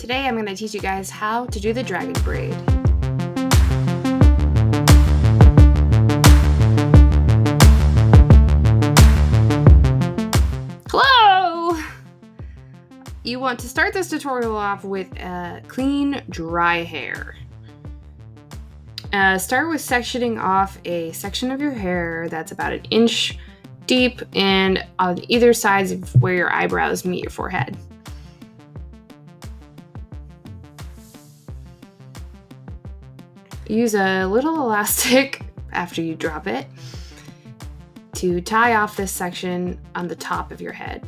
Today I'm going to teach you guys how to do the dragon braid. Hello! You want to start this tutorial off with clean, dry hair. Start with sectioning off a section of your hair that's about 1 inch deep and on either sides of where your eyebrows meet your forehead. Use a little elastic after you drop it to tie off this section on the top of your head.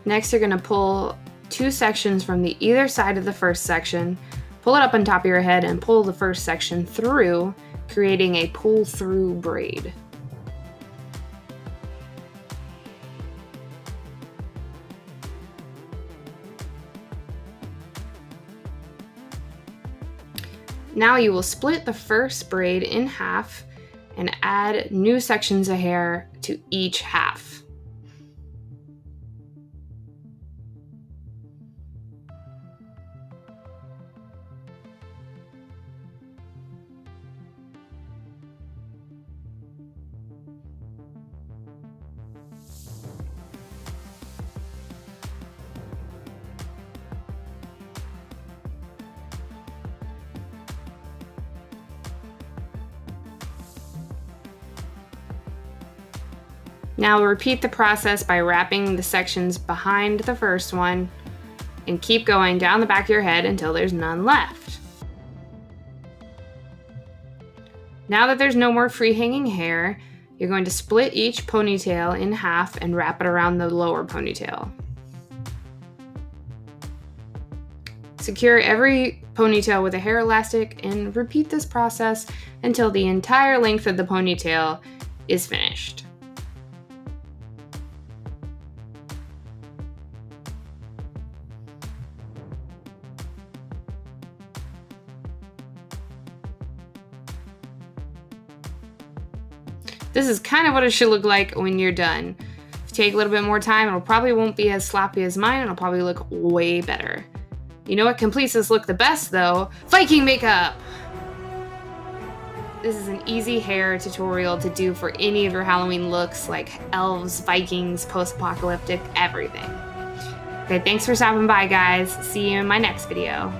Next, you're going to pull 2 sections from either side of the first section, pull it up on top of your head, and pull the first section through, creating a pull-through braid. Now you will split the first braid in half and add new sections of hair to each half. Now repeat the process by wrapping the sections behind the first one and keep going down the back of your head until there's none left. Now that there's no more free hanging hair, you're going to split each ponytail in half and wrap it around the lower ponytail. Secure every ponytail with a hair elastic and repeat this process until the entire length of the ponytail is finished. This is kind of what it should look like when you're done. If you take a little bit more time, it probably won't be as sloppy as mine, and it'll probably look way better. You know what completes this look the best though? Viking makeup! This is an easy hair tutorial to do for any of your Halloween looks, like elves, Vikings, post-apocalyptic, everything. Okay, thanks for stopping by, guys. See you in my next video.